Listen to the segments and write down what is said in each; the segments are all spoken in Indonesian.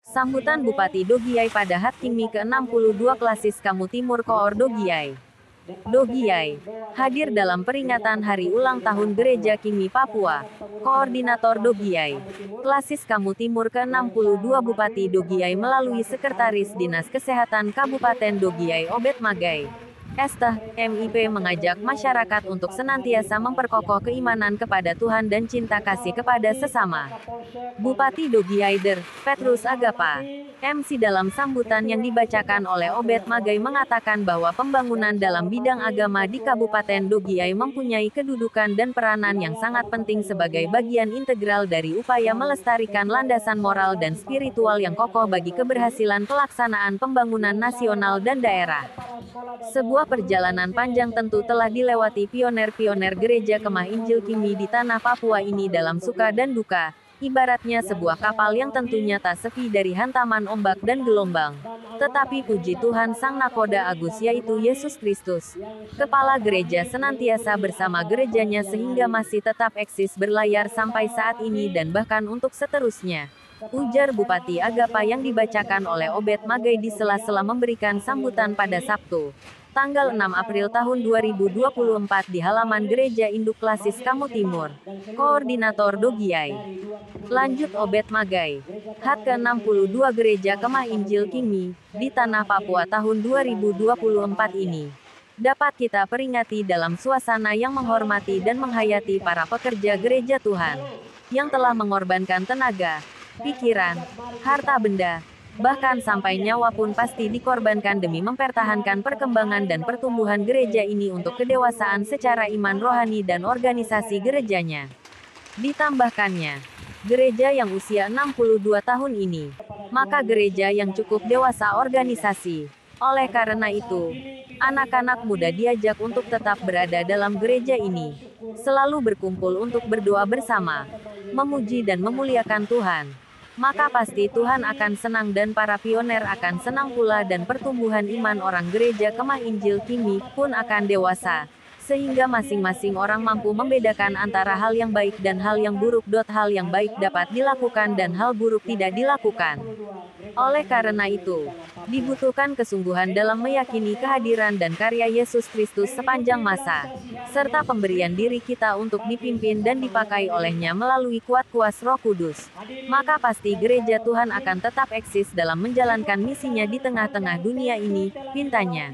Sambutan Bupati Dogiai pada HUT Kingmi ke-62 Klasis Kamu Timur Koor Dogiai. Dogiai hadir dalam peringatan hari ulang tahun Gereja Kingmi Papua. Koordinator Dogiai Klasis Kamu Timur ke-62 Bupati Dogiai melalui Sekretaris Dinas Kesehatan Kabupaten Dogiai Obed Magai Esteh, MIP mengajak masyarakat untuk senantiasa memperkokoh keimanan kepada Tuhan dan cinta kasih kepada sesama. Bupati Dogiai Der, Petrus Agapa, MC dalam sambutan yang dibacakan oleh Obed Magai mengatakan bahwa pembangunan dalam bidang agama di Kabupaten Dogiai mempunyai kedudukan dan peranan yang sangat penting sebagai bagian integral dari upaya melestarikan landasan moral dan spiritual yang kokoh bagi keberhasilan pelaksanaan pembangunan nasional dan daerah. Sebuah perjalanan panjang tentu telah dilewati pioner-pioner Gereja Kemah Injil Kingmi di tanah Papua ini dalam suka dan duka, ibaratnya sebuah kapal yang tentunya tak sepi dari hantaman ombak dan gelombang. Tetapi puji Tuhan Sang Nakoda Agus yaitu Yesus Kristus, Kepala Gereja senantiasa bersama gerejanya sehingga masih tetap eksis berlayar sampai saat ini dan bahkan untuk seterusnya. Ujar Bupati Agapa yang dibacakan oleh Obed Magai di sela-sela memberikan sambutan pada Sabtu, tanggal 6 April tahun 2024 di halaman Gereja Induk Klasis Kamu Timur. Koordinator Dogiai. Lanjut Obed Magai. HUT ke-62 Gereja Kemah Injil Kingmi di tanah Papua tahun 2024 ini dapat kita peringati dalam suasana yang menghormati dan menghayati para pekerja gereja Tuhan yang telah mengorbankan tenaga, pikiran, harta benda, bahkan sampai nyawa pun pasti dikorbankan demi mempertahankan perkembangan dan pertumbuhan gereja ini untuk kedewasaan secara iman rohani dan organisasi gerejanya. Ditambahkannya, gereja yang usia 62 tahun ini, maka gereja yang cukup dewasa organisasi. Oleh karena itu, anak-anak muda diajak untuk tetap berada dalam gereja ini, selalu berkumpul untuk berdoa bersama, memuji dan memuliakan Tuhan. Maka pasti Tuhan akan senang dan para pioner akan senang pula dan pertumbuhan iman orang Gereja Kemah Injil Kingmi pun akan dewasa, sehingga masing-masing orang mampu membedakan antara hal yang baik dan hal yang buruk. Hal yang baik dapat dilakukan dan hal buruk tidak dilakukan. Oleh karena itu, dibutuhkan kesungguhan dalam meyakini kehadiran dan karya Yesus Kristus sepanjang masa, serta pemberian diri kita untuk dipimpin dan dipakai olehnya melalui kuat kuasa Roh Kudus. Maka pasti gereja Tuhan akan tetap eksis dalam menjalankan misinya di tengah-tengah dunia ini, pintanya.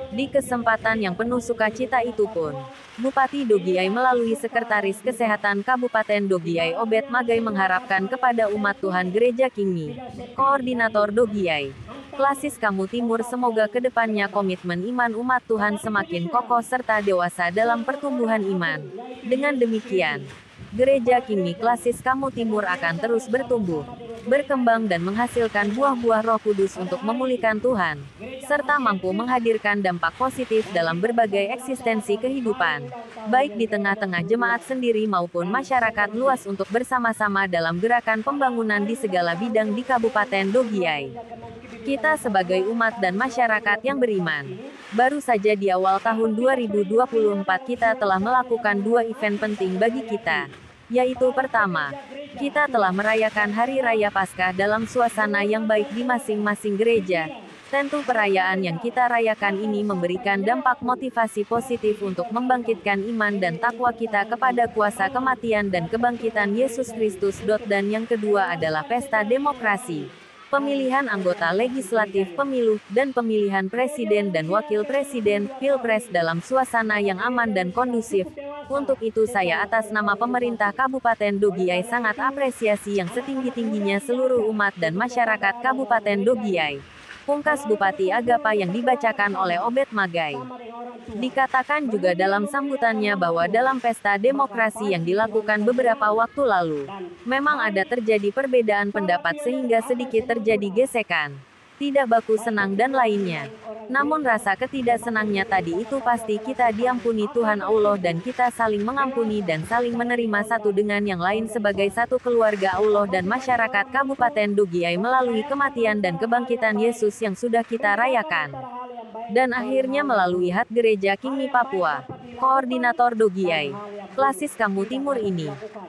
Di kesempatan yang penuh sukacita itu pun, Bupati Dogiai melalui Sekretaris Kesehatan Kabupaten Dogiai Obed Magai mengharapkan kepada umat Tuhan Gereja Kingmi, Koordinator Dogiai Klasis Kamu Timur semoga kedepannya komitmen iman umat Tuhan semakin kokoh serta dewasa dalam pertumbuhan iman. Dengan demikian, Gereja Kingmi Klasis Kamu Timur akan terus bertumbuh, berkembang dan menghasilkan buah-buah Roh Kudus untuk memulihkan Tuhan, serta mampu menghadirkan dampak positif dalam berbagai eksistensi kehidupan, baik di tengah-tengah jemaat sendiri maupun masyarakat luas untuk bersama-sama dalam gerakan pembangunan di segala bidang di Kabupaten Dogiai. Kita sebagai umat dan masyarakat yang beriman, baru saja di awal tahun 2024 kita telah melakukan dua event penting bagi kita, yaitu pertama, kita telah merayakan Hari Raya Paskah dalam suasana yang baik di masing-masing gereja. Tentu perayaan yang kita rayakan ini memberikan dampak motivasi positif untuk membangkitkan iman dan takwa kita kepada kuasa kematian dan kebangkitan Yesus Kristus. Dan yang kedua adalah pesta demokrasi, pemilihan anggota legislatif, pemilu, dan pemilihan presiden dan wakil presiden, Pilpres dalam suasana yang aman dan kondusif. Untuk itu saya atas nama pemerintah Kabupaten Dogiai sangat apresiasi yang setinggi-tingginya seluruh umat dan masyarakat Kabupaten Dogiai. Pungkas Bupati Agapa yang dibacakan oleh Obed Magai. Dikatakan juga dalam sambutannya bahwa dalam pesta demokrasi yang dilakukan beberapa waktu lalu, memang ada terjadi perbedaan pendapat sehingga sedikit terjadi gesekan, tidak baku senang dan lainnya. Namun rasa ketidaksenangnya tadi itu pasti kita diampuni Tuhan Allah dan kita saling mengampuni dan saling menerima satu dengan yang lain sebagai satu keluarga Allah dan masyarakat Kabupaten Dogiai melalui kematian dan kebangkitan Yesus yang sudah kita rayakan. Dan akhirnya melalui HUT Gereja Kingmi Papua. Koordinator Dogiai. Klasis Kamu Timur ini.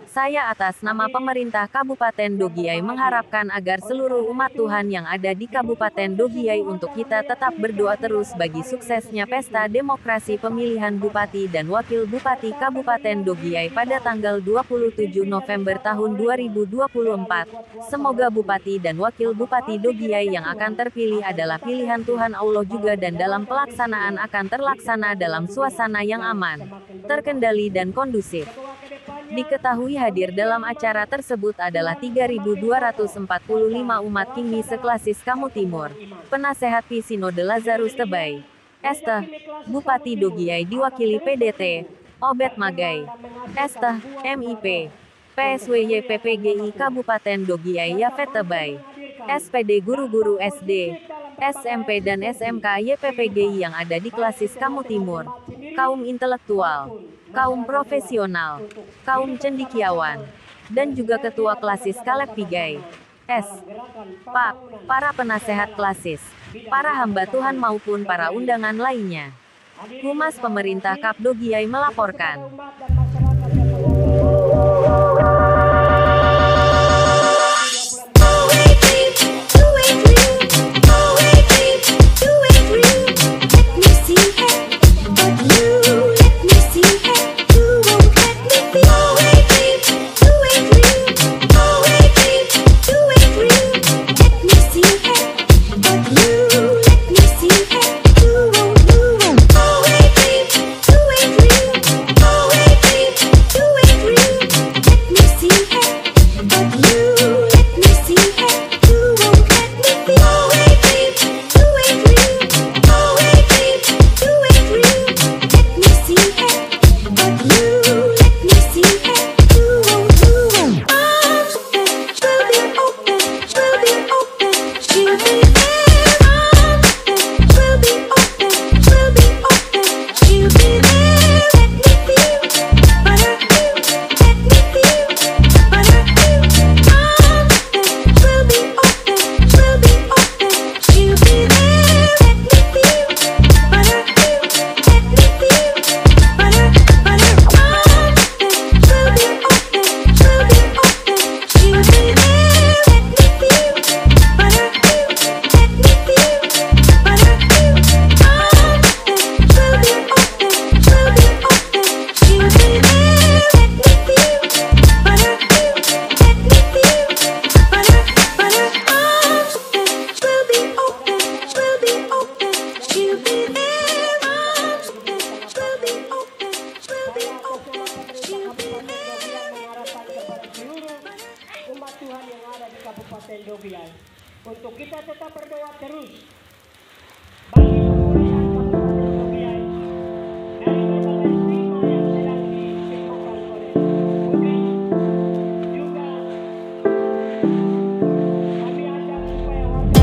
Saya atas nama pemerintah Kabupaten Dogiai mengharapkan agar seluruh umat Tuhan yang ada di Kabupaten Dogiai untuk kita tetap berdoa terus bagi suksesnya pesta demokrasi pemilihan Bupati dan Wakil Bupati Kabupaten Dogiai pada tanggal 27 November tahun 2024. Semoga Bupati dan Wakil Bupati Dogiai yang akan terpilih adalah pilihan Tuhan Allah juga dan dalam pelaksanaan akan terlaksana dalam suasana yang aman, terkendali dan kondusif. Diketahui hadir dalam acara tersebut adalah 3.245 umat Kingmi seklasis Kamu Timur. Penasehat Pi Sinode Lazarus Tebay. Esteh, Bupati Dogiai diwakili PDT, Obed Magai. Esteh, MIP. PSWY PPGI Kabupaten Dogiai Yafet Tebay. SPD Guru-Guru SD, SMP dan SMK YPPGI yang ada di klasis Kamu Timur, kaum intelektual, kaum profesional, kaum cendikiawan, dan juga ketua klasis Kaleb Pigai, Pak, para penasehat klasis, para hamba Tuhan maupun para undangan lainnya. Humas Pemerintah Kap Dogiai melaporkan. Tuhan yang ada di Kabupaten Dogiai, untuk kita tetap berdoa terus bagi pemulihan Kabupaten Dogiai dari berbagai stigma yang sedang ditimbulkan oleh publik. Juga kami ajak supaya warga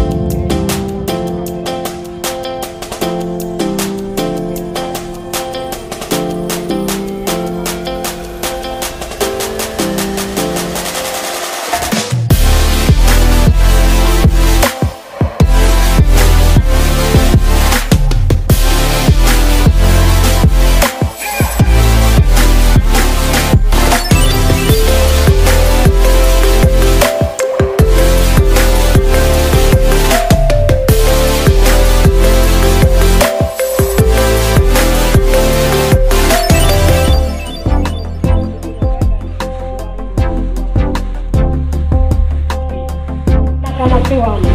Tuhan.